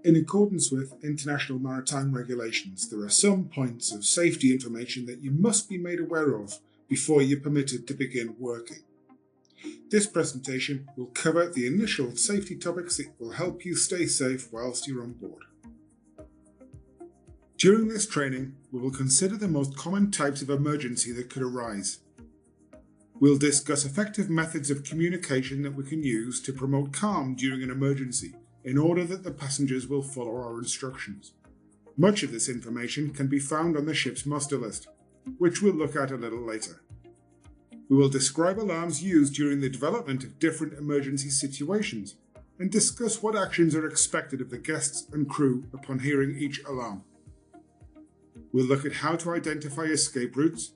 In accordance with international maritime regulations, there are some points of safety information that you must be made aware of before you're permitted to begin working. This presentation will cover the initial safety topics that will help you stay safe whilst you're on board. During this training, we will consider the most common types of emergency that could arise. We'll discuss effective methods of communication that we can use to promote calm during an emergency in order that the passengers will follow our instructions. Much of this information can be found on the ship's muster list, which we'll look at a little later. We will describe alarms used during the development of different emergency situations and discuss what actions are expected of the guests and crew upon hearing each alarm. We'll look at how to identify escape routes,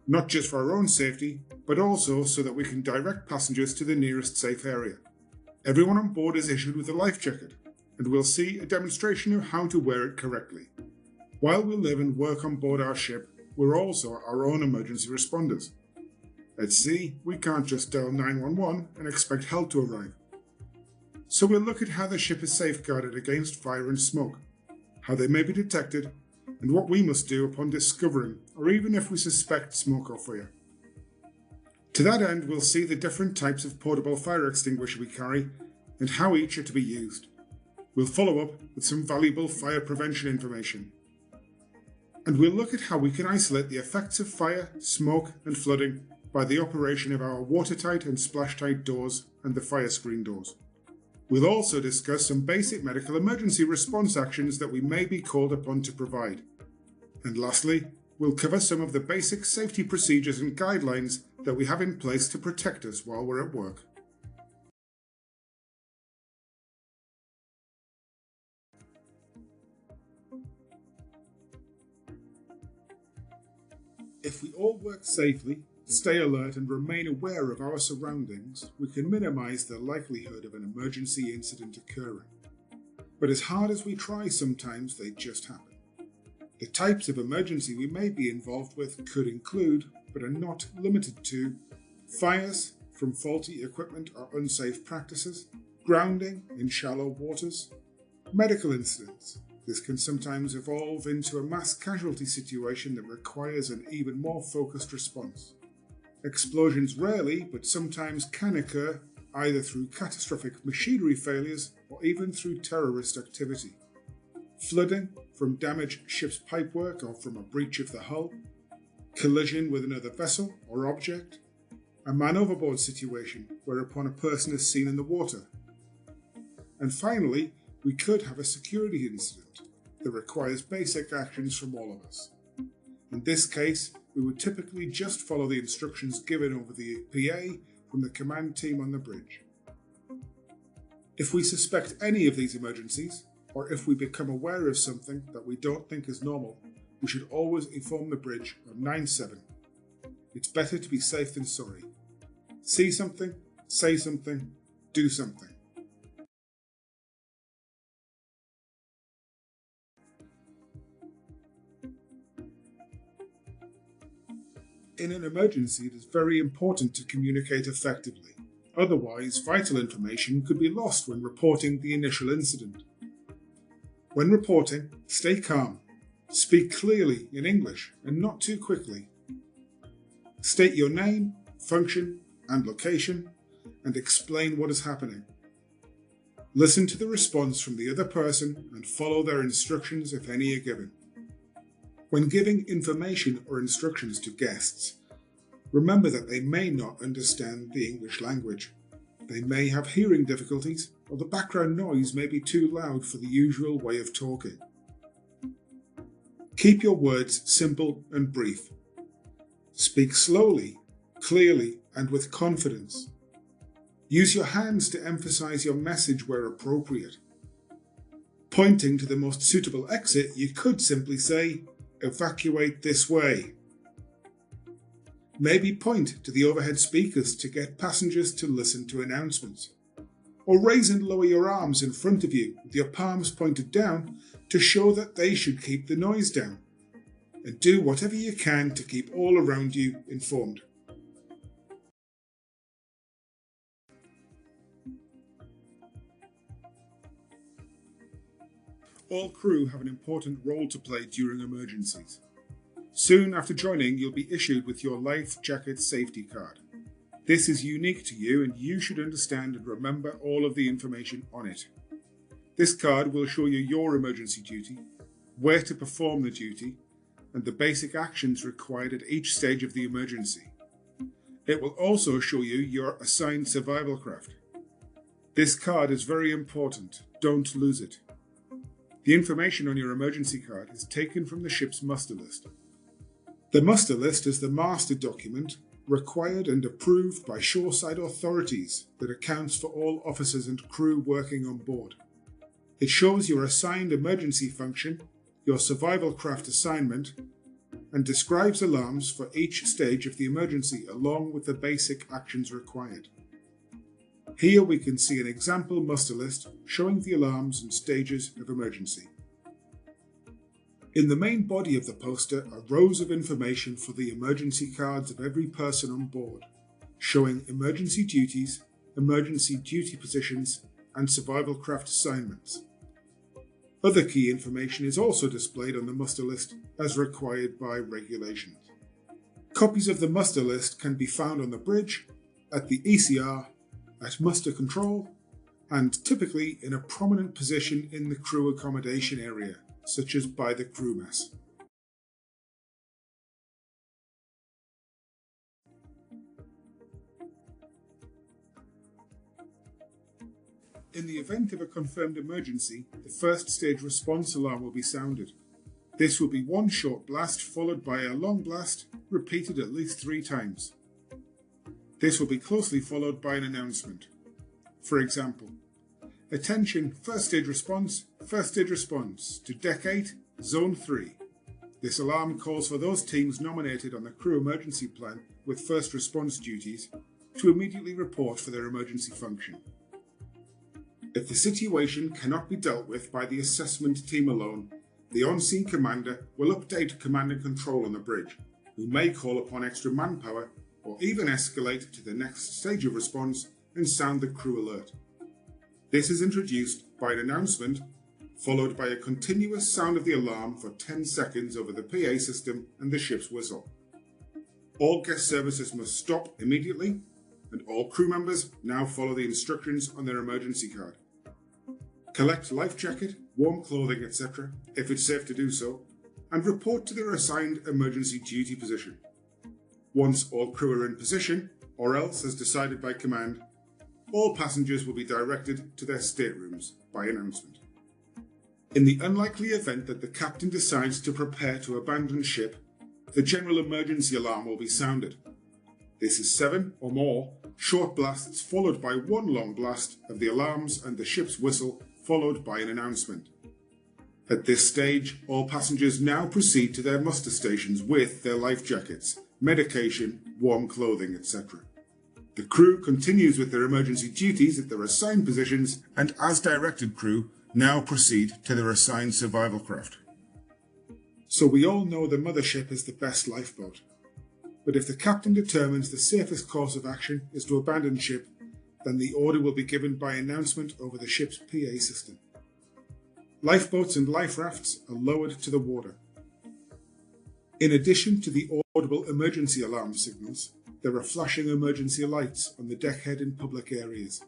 not just for our own safety, but also so that we can direct passengers to the nearest safe area. Everyone on board is issued with a life jacket, and we'll see a demonstration of how to wear it correctly. While we live and work on board our ship, we're also our own emergency responders. At sea, we can't just dial 911 and expect help to arrive. So we'll look at how the ship is safeguarded against fire and smoke, how they may be detected, and what we must do upon discovering, or even if we suspect smoke or fire. To that end, we'll see the different types of portable fire extinguisher we carry and how each are to be used. We'll follow up with some valuable fire prevention information. And we'll look at how we can isolate the effects of fire, smoke and flooding by the operation of our watertight and splash-tight doors and the fire screen doors. We'll also discuss some basic medical emergency response actions that we may be called upon to provide. And lastly, we'll cover some of the basic safety procedures and guidelines that we have in place to protect us while we're at work. If we all work safely, stay alert and remain aware of our surroundings, we can minimize the likelihood of an emergency incident occurring. But as hard as we try, sometimes they just happen. The types of emergency we may be involved with could include, but are not limited to, fires from faulty equipment or unsafe practices, grounding in shallow waters, medical incidents. This can sometimes evolve into a mass casualty situation that requires an even more focused response. Explosions rarely, but sometimes can occur, either through catastrophic machinery failures or even through terrorist activity. Flooding from damaged ship's pipework or from a breach of the hull, collision with another vessel or object, a man overboard situation whereupon a person is seen in the water. And finally, we could have a security incident that requires basic actions from all of us. In this case, we would typically just follow the instructions given over the PA from the command team on the bridge. If we suspect any of these emergencies, or if we become aware of something that we don't think is normal, we should always inform the bridge on 9-7. It's better to be safe than sorry. See something, say something, do something. In an emergency, it is very important to communicate effectively. Otherwise, vital information could be lost when reporting the initial incident. When reporting, stay calm. Speak clearly in English and not too quickly. State your name, function, and location, and explain what is happening. Listen to the response from the other person and follow their instructions if any are given. When giving information or instructions to guests, remember that they may not understand the English language. They may have hearing difficulties, or the background noise may be too loud for the usual way of talking. Keep your words simple and brief. Speak slowly, clearly, and with confidence. Use your hands to emphasize your message where appropriate. Pointing to the most suitable exit, you could simply say, "Evacuate this way." Maybe point to the overhead speakers to get passengers to listen to announcements. Or raise and lower your arms in front of you with your palms pointed down to show that they should keep the noise down. And do whatever you can to keep all around you informed. All crew have an important role to play during emergencies. Soon after joining, you'll be issued with your life jacket safety card. This is unique to you and you should understand and remember all of the information on it. This card will show you your emergency duty, where to perform the duty, and the basic actions required at each stage of the emergency. It will also show you your assigned survival craft. This card is very important, don't lose it. The information on your emergency card is taken from the ship's muster list. The muster list is the master document required and approved by shoreside authorities that accounts for all officers and crew working on board. It shows your assigned emergency function, your survival craft assignment, and describes alarms for each stage of the emergency along with the basic actions required. Here we can see an example muster list showing the alarms and stages of emergency. In the main body of the poster are rows of information for the emergency cards of every person on board, showing emergency duties, emergency duty positions, and survival craft assignments. Other key information is also displayed on the muster list as required by regulations. Copies of the muster list can be found on the bridge, at the ECR, at muster control, and typically in a prominent position in the crew accommodation area, such as by the crew mess. In the event of a confirmed emergency, the first stage response alarm will be sounded. This will be one short blast followed by a long blast, repeated at least 3 times. This will be closely followed by an announcement. For example, attention, first stage response to Deck 8, Zone 3. This alarm calls for those teams nominated on the crew emergency plan with first response duties to immediately report for their emergency function. If the situation cannot be dealt with by the assessment team alone, the on-scene commander will update command and control on the bridge, who may call upon extra manpower or even escalate to the next stage of response and sound the crew alert. This is introduced by an announcement, followed by a continuous sound of the alarm for 10 seconds over the PA system and the ship's whistle. All guest services must stop immediately, and all crew members now follow the instructions on their emergency card. Collect life jacket, warm clothing, etc., if it's safe to do so, and report to their assigned emergency duty position. Once all crew are in position, or else as decided by command, all passengers will be directed to their staterooms by announcement. In the unlikely event that the captain decides to prepare to abandon ship, the general emergency alarm will be sounded. This is 7 or more short blasts followed by one long blast of the alarms and the ship's whistle, followed by an announcement. At this stage, all passengers now proceed to their muster stations with their life jackets, medication, warm clothing, etc. The crew continues with their emergency duties at their assigned positions, and as directed crew now proceed to their assigned survival craft. So we all know the mothership is the best lifeboat. But if the captain determines the safest course of action is to abandon ship, then the order will be given by announcement over the ship's PA system. Lifeboats and life rafts are lowered to the water. In addition to the audible emergency alarm signals, there are flashing emergency lights on the deckhead in public areas.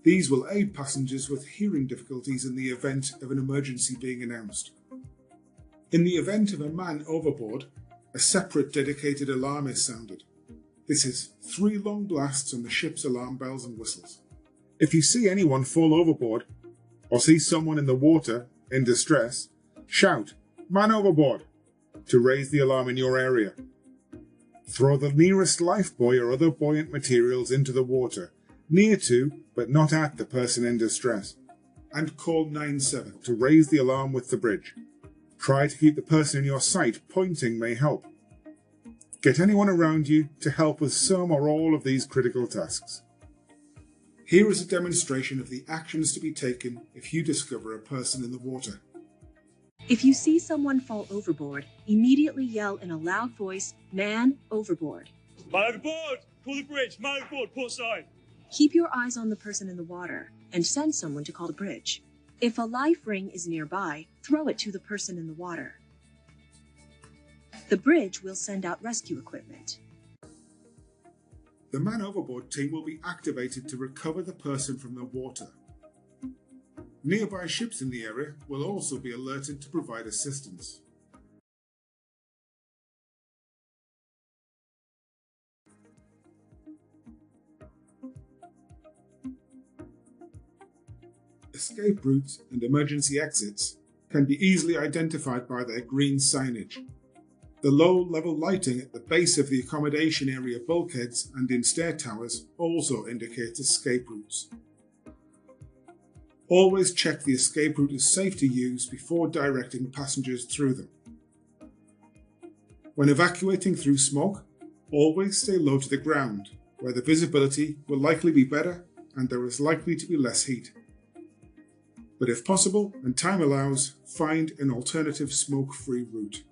These will aid passengers with hearing difficulties in the event of an emergency being announced. In the event of a man overboard, a separate dedicated alarm is sounded. This is 3 long blasts on the ship's alarm bells and whistles. If you see anyone fall overboard, or see someone in the water in distress, shout, "Man overboard!" to raise the alarm in your area. Throw the nearest lifebuoy or other buoyant materials into the water, near to but not at the person in distress, and call 9-7 to raise the alarm with the bridge. Try to keep the person in your sight pointing may help. Get anyone around you to help with some or all of these critical tasks. Here is a demonstration of the actions to be taken if you discover a person in the water. If you see someone fall overboard, immediately yell in a loud voice, "Man overboard." Man overboard! Call the bridge! Man overboard! Port side! Keep your eyes on the person in the water and send someone to call the bridge. If a life ring is nearby, throw it to the person in the water. The bridge will send out rescue equipment. The man overboard team will be activated to recover the person from the water. Nearby ships in the area will also be alerted to provide assistance. Escape routes and emergency exits can be easily identified by their green signage. The low-level lighting at the base of the accommodation area bulkheads and in stair towers also indicates escape routes. Always check the escape route is safe to use before directing passengers through them. When evacuating through smoke, always stay low to the ground, where the visibility will likely be better and there is likely to be less heat. But if possible and time allows, find an alternative smoke-free route.